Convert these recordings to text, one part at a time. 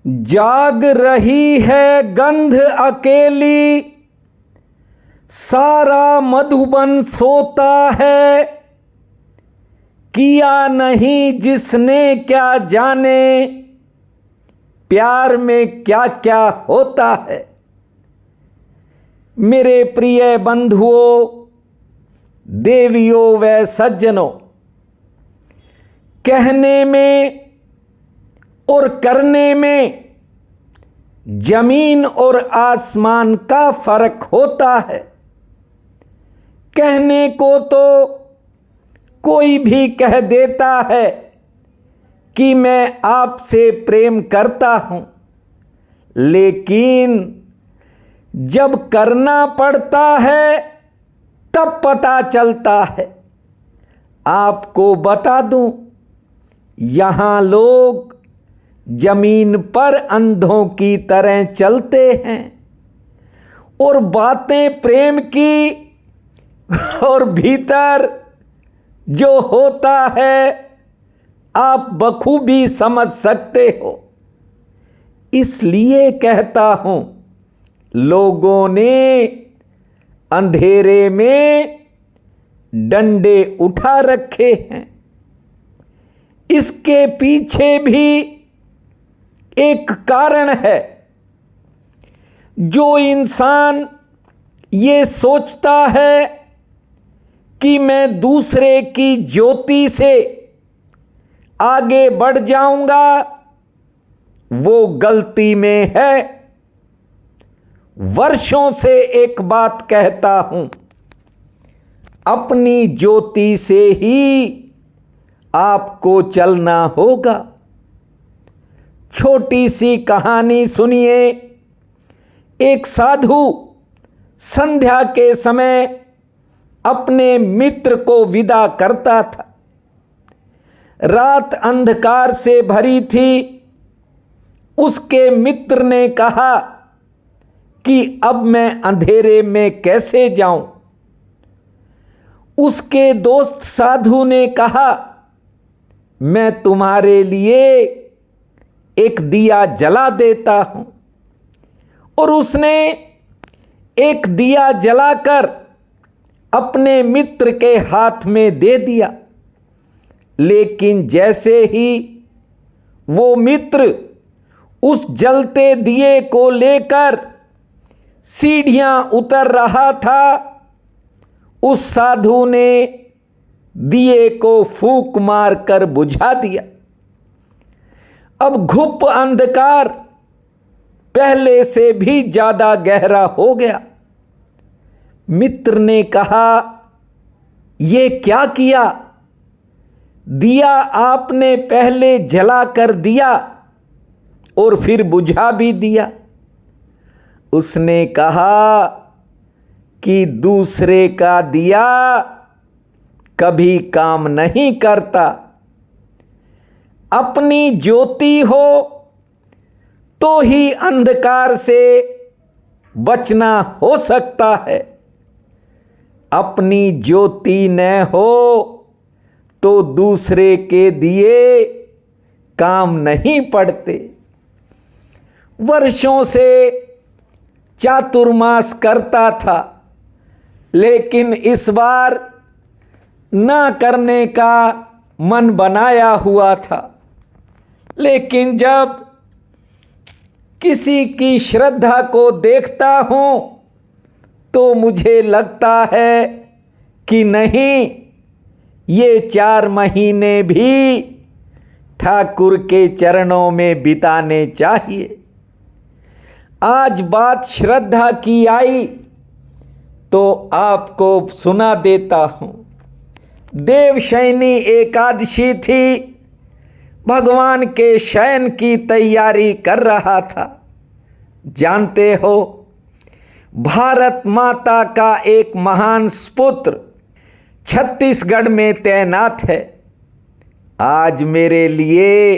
जाग रही है गंध अकेली, सारा मधुबन सोता है। किया नहीं जिसने क्या जाने, प्यार में क्या क्या होता है। मेरे प्रिय बंधुओं, देवियों व सज्जनों, कहने में और करने में जमीन और आसमान का फर्क होता है। कहने को तो कोई भी कह देता है कि मैं आपसे प्रेम करता हूं, लेकिन जब करना पड़ता है तब पता चलता है। आपको बता दूं, यहां लोग जमीन पर अंधों की तरह चलते हैं और बातें प्रेम की, और भीतर जो होता है आप बखूबी समझ सकते हो। इसलिए कहता हूं, लोगों ने अंधेरे में डंडे उठा रखे हैं। इसके पीछे भी एक कारण है। जो इंसान ये सोचता है कि मैं दूसरे की ज्योति से आगे बढ़ जाऊंगा, वो गलती में है। वर्षों से एक बात कहता हूं, अपनी ज्योति से ही आपको चलना होगा। छोटी सी कहानी सुनिए। एक साधु संध्या के समय अपने मित्र को विदा करता था। रात अंधकार से भरी थी। उसके मित्र ने कहा कि अब मैं अंधेरे में कैसे जाऊं। उसके दोस्त साधु ने कहा, मैं तुम्हारे लिए एक दिया जला देता हूं। और उसने एक दिया जलाकर अपने मित्र के हाथ में दे दिया। लेकिन जैसे ही वो मित्र उस जलते दिए को लेकर सीढ़ियां उतर रहा था, उस साधु ने दिए को फूंक मारकर बुझा दिया। अब घुप अंधकार पहले से भी ज्यादा गहरा हो गया। मित्र ने कहा, यह क्या किया? दिया आपने पहले जला कर दिया और फिर बुझा भी दिया। उसने कहा कि दूसरे का दिया कभी काम नहीं करता। अपनी ज्योति हो तो ही अंधकार से बचना हो सकता है। अपनी ज्योति न हो तो दूसरे के दिए काम नहीं पड़ते। वर्षों से चातुर्मास करता था, लेकिन इस बार ना करने का मन बनाया हुआ था। लेकिन जब किसी की श्रद्धा को देखता हूं तो मुझे लगता है कि नहीं, ये 4 महीने भी ठाकुर के चरणों में बिताने चाहिए। आज बात श्रद्धा की आई तो आपको सुना देता हूं। देवशयनी एकादशी थी। भगवान के शयन की तैयारी कर रहा था। जानते हो, भारत माता का एक महान सुपुत्र छत्तीसगढ़ में तैनात है। आज मेरे लिए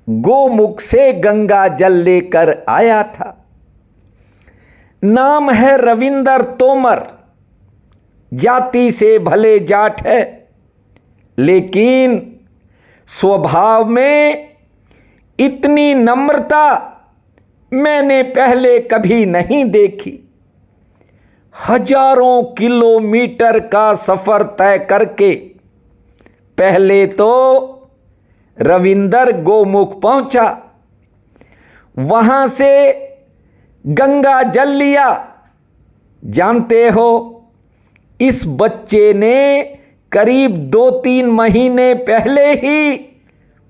गोमुख से गंगा जल लेकर आया था। नाम है रविंदर तोमर। जाति से भले जाट है, लेकिन स्वभाव में इतनी नम्रता मैंने पहले कभी नहीं देखी। हजारों किलोमीटर का सफर तय करके पहले तो रविंदर गोमुख पहुंचा, वहां से गंगा जल लिया। जानते हो, इस बच्चे ने करीब 2-3 महीने पहले ही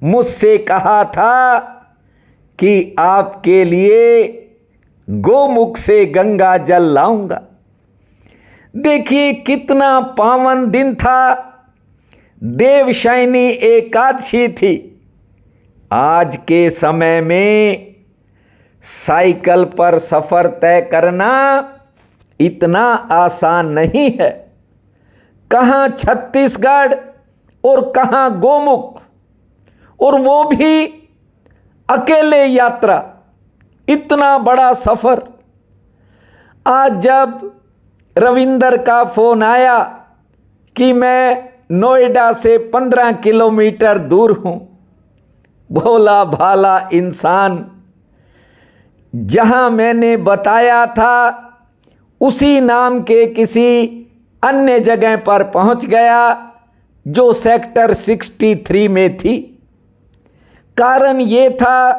मुझसे कहा था कि आपके लिए गोमुख से गंगा जल लाऊंगा। देखिए कितना पावन दिन था, देवशयनी एकादशी थी। आज के समय में साइकिल पर सफर तय करना इतना आसान नहीं है। कहाँ छत्तीसगढ़ और कहाँ गोमुख, और वो भी अकेले यात्रा, इतना बड़ा सफर। आज जब रविंदर का फोन आया कि मैं नोएडा से 15 किलोमीटर दूर हूं, भोला भाला इंसान जहां मैंने बताया था उसी नाम के किसी अन्य जगह पर पहुंच गया जो सेक्टर 63 में थी। कारण ये था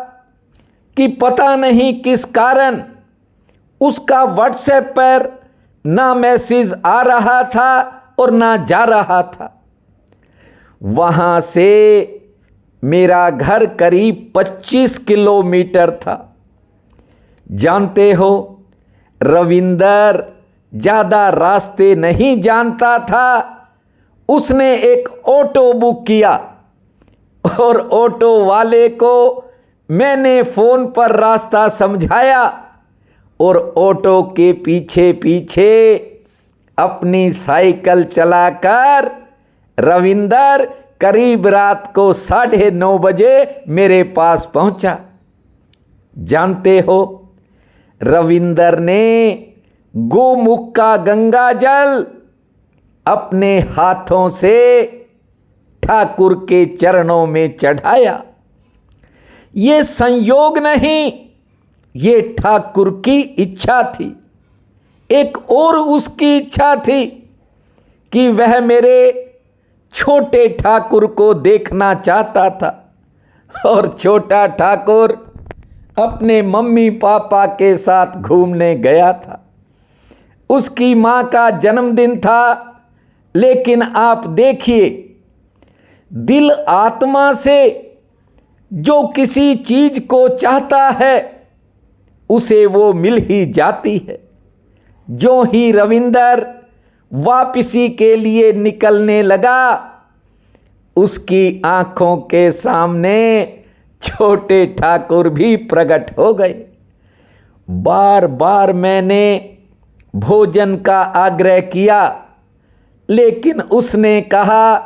कि पता नहीं किस कारण उसका व्हाट्सएप पर ना मैसेज आ रहा था और ना जा रहा था। वहां से मेरा घर करीब 25 किलोमीटर था। जानते हो, रविंदर ज्यादा रास्ते नहीं जानता था। उसने एक ऑटो बुक किया और ऑटो वाले को मैंने फोन पर रास्ता समझाया और ऑटो के पीछे पीछे अपनी साइकिल चलाकर रविंदर करीब रात को 9:30 बजे मेरे पास पहुंचा। जानते हो, रविंदर ने गोमुख का गंगा जल अपने हाथों से ठाकुर के चरणों में चढ़ाया। ये संयोग नहीं, ये ठाकुर की इच्छा थी। एक और उसकी इच्छा थी कि वह मेरे छोटे ठाकुर को देखना चाहता था, और छोटा ठाकुर अपने मम्मी पापा के साथ घूमने गया था। उसकी मां का जन्मदिन था। लेकिन आप देखिए, दिल आत्मा से जो किसी चीज को चाहता है उसे वो मिल ही जाती है। जो ही रविंदर वापसी के लिए निकलने लगा, उसकी आंखों के सामने छोटे ठाकुर भी प्रकट हो गए। बार बार मैंने भोजन का आग्रह किया, लेकिन उसने कहा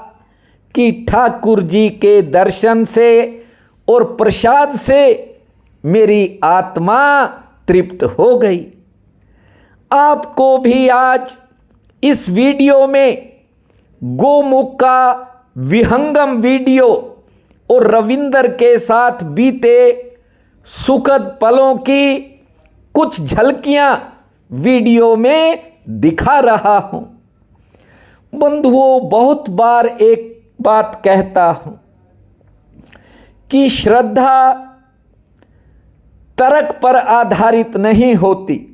कि ठाकुर जी के दर्शन से और प्रसाद से मेरी आत्मा तृप्त हो गई। आपको भी आज इस वीडियो में गोमुख का विहंगम वीडियो और रविंदर के साथ बीते सुखद पलों की कुछ झलकियां वीडियो में दिखा रहा हूं। बंधुओं, बहुत बार एक बात कहता हूं कि श्रद्धा तर्क पर आधारित नहीं होती,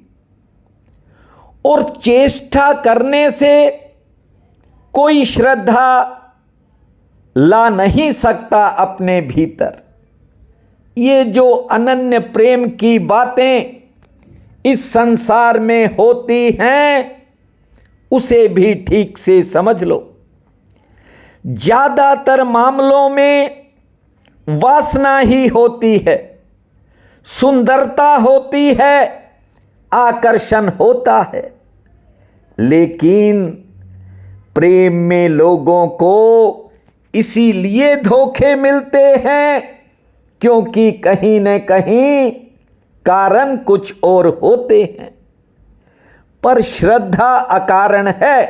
और चेष्टा करने से कोई श्रद्धा ला नहीं सकता अपने भीतर। ये जो अनन्य प्रेम की बातें इस संसार में होती हैं, उसे भी ठीक से समझ लो। ज्यादातर मामलों में वासना ही होती है, सुंदरता होती है, आकर्षण होता है। लेकिन प्रेम में लोगों को इसीलिए धोखे मिलते हैं क्योंकि कहीं न कहीं कारण कुछ और होते हैं। पर श्रद्धा अकारण है,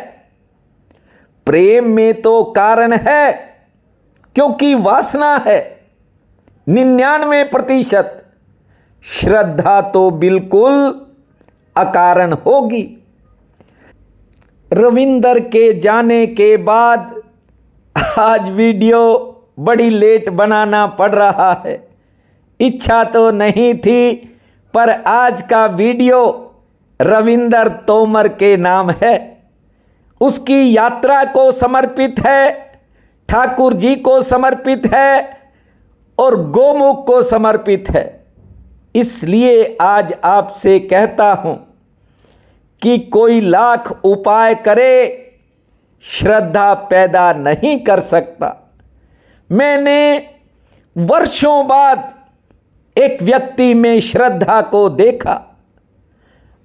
प्रेम में तो कारण है क्योंकि वासना है। 99% श्रद्धा तो बिल्कुल अकारण होगी। रविंदर के जाने के बाद आज वीडियो बड़ी लेट बनाना पड़ रहा है। इच्छा तो नहीं थी, पर आज का वीडियो रविंदर तोमर के नाम है। उसकी यात्रा को समर्पित है, ठाकुर जी को समर्पित है और गोमुख को समर्पित है। इसलिए आज आपसे कहता हूं कि कोई लाख उपाय करे, श्रद्धा पैदा नहीं कर सकता। मैंने वर्षों बाद एक व्यक्ति में श्रद्धा को देखा।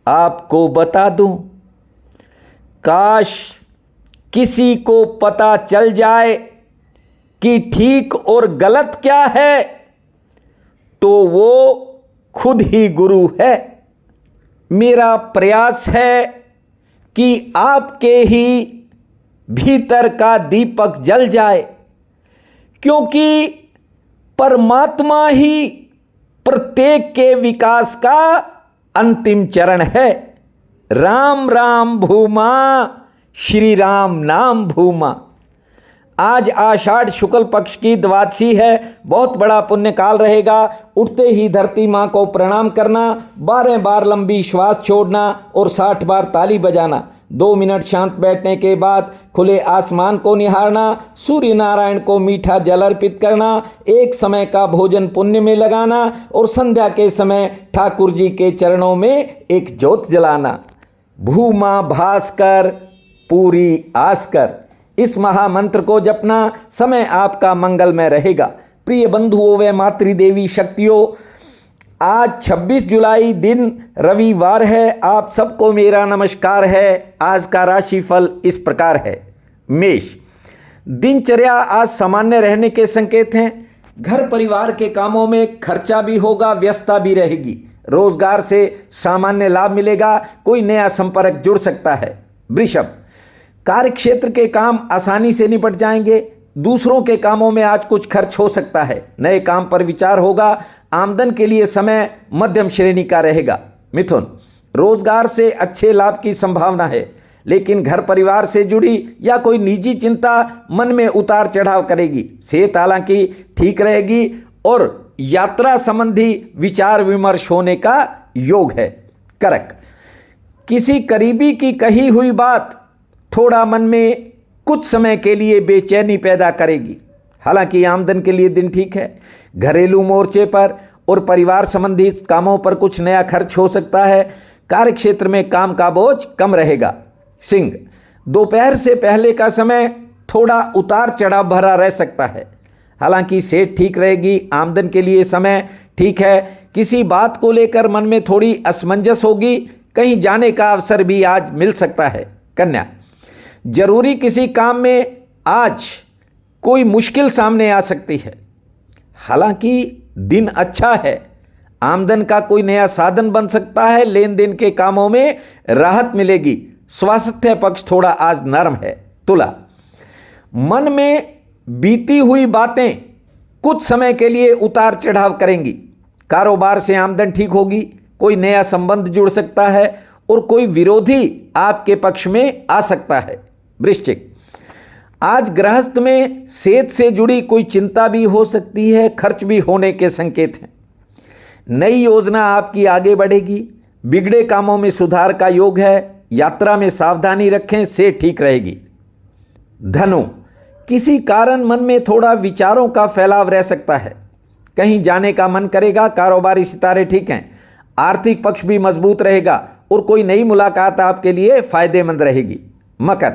आपको बता दूं, काश किसी को पता चल जाए कि ठीक और गलत क्या है, तो वो खुद ही गुरु है। मेरा प्रयास है कि आपके ही भीतर का दीपक जल जाए, क्योंकि परमात्मा ही प्रत्येक के विकास का अंतिम चरण है। राम राम भूमा, श्री राम नाम भूमा। आज आषाढ़ शुक्ल पक्ष की द्वादशी है। बहुत बड़ा पुण्य काल रहेगा। उठते ही धरती माँ को प्रणाम करना, 12 बार लंबी श्वास छोड़ना और 60 बार ताली बजाना। 2 मिनट शांत बैठने के बाद खुले आसमान को निहारना, सूर्य नारायण को मीठा जल अर्पित करना, एक समय का भोजन पुण्य में लगाना और संध्या के समय ठाकुर जी के चरणों में एक ज्योत जलाना। भूमा भास्कर पूरी आस्कर, इस महामंत्र को जपना, समय आपका मंगलमय रहेगा। प्रिय बंधुओं व मातृदेवी शक्तियों, आज 26 जुलाई दिन रविवार है। आप सबको मेरा नमस्कार है। आज का राशिफल इस प्रकार है। मेष, दिनचर्या आज सामान्य रहने के संकेत हैं। घर परिवार के कामों में खर्चा भी होगा, व्यस्तता भी रहेगी। रोजगार से सामान्य लाभ मिलेगा, कोई नया संपर्क जुड़ सकता है। वृषभ, कार्य क्षेत्र के काम आसानी से निपट जाएंगे। दूसरों के कामों में आज कुछ खर्च हो सकता है। नए काम पर विचार होगा। आमदन के लिए समय मध्यम श्रेणी का रहेगा। मिथुन, रोजगार से अच्छे लाभ की संभावना है, लेकिन घर परिवार से जुड़ी या कोई निजी चिंता मन में उतार चढ़ाव करेगी। सेहत हालांकि ठीक रहेगी और यात्रा संबंधी विचार विमर्श होने का योग है। कर्क, किसी करीबी की कही हुई बात थोड़ा मन में कुछ समय के लिए बेचैनी पैदा करेगी। हालांकि आमदन के लिए दिन ठीक है। घरेलू मोर्चे पर और परिवार संबंधी कामों पर कुछ नया खर्च हो सकता है। कार्य क्षेत्र में काम का बोझ कम रहेगा। सिंह, दोपहर से पहले का समय थोड़ा उतार चढ़ाव भरा रह सकता है। हालांकि सेहत ठीक रहेगी। आमदन के लिए समय ठीक है। किसी बात को लेकर मन में थोड़ी असमंजस होगी। कहीं जाने का अवसर भी आज मिल सकता है। कन्या, जरूरी किसी काम में आज कोई मुश्किल सामने आ सकती है। हालांकि दिन अच्छा है। आमदन का कोई नया साधन बन सकता है। लेन देन के कामों में राहत मिलेगी। स्वास्थ्य पक्ष थोड़ा आज नरम है। तुला, मन में बीती हुई बातें कुछ समय के लिए उतार चढ़ाव करेंगी। कारोबार से आमदन ठीक होगी। कोई नया संबंध जुड़ सकता है और कोई विरोधी आपके पक्ष में आ सकता है। वृश्चिक, आज गृहस्थ में सेहत से जुड़ी कोई चिंता भी हो सकती है। खर्च भी होने के संकेत हैं। नई योजना आपकी आगे बढ़ेगी। बिगड़े कामों में सुधार का योग है। यात्रा में सावधानी रखें, सेहत ठीक रहेगी। धनु, किसी कारण मन में थोड़ा विचारों का फैलाव रह सकता है। कहीं जाने का मन करेगा। कारोबारी सितारे ठीक हैं। आर्थिक पक्ष भी मजबूत रहेगा और कोई नई मुलाकात आपके लिए फायदेमंद रहेगी। मकर,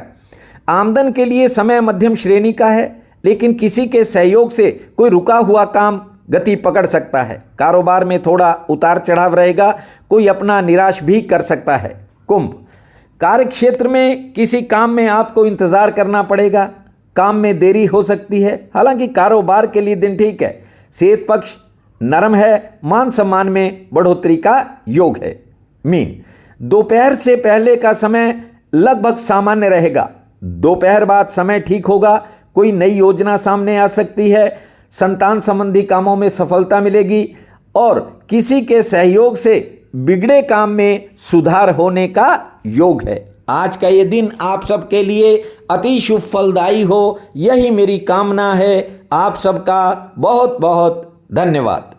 आमदन के लिए समय मध्यम श्रेणी का है, लेकिन किसी के सहयोग से कोई रुका हुआ काम गति पकड़ सकता है। कारोबार में थोड़ा उतार चढ़ाव रहेगा। कोई अपना निराश भी कर सकता है। कुंभ, कार्य क्षेत्र में किसी काम में आपको इंतजार करना पड़ेगा। काम में देरी हो सकती है। हालांकि कारोबार के लिए दिन ठीक है। सेहत पक्ष नरम है। मान सम्मान में बढ़ोतरी का योग है। मीन, दोपहर से पहले का समय लगभग सामान्य रहेगा। दोपहर बाद समय ठीक होगा। कोई नई योजना सामने आ सकती है। संतान संबंधी कामों में सफलता मिलेगी और किसी के सहयोग से बिगड़े काम में सुधार होने का योग है। आज का ये दिन आप सबके लिए अति शुभ फलदायी हो, यही मेरी कामना है। आप सबका बहुत बहुत धन्यवाद।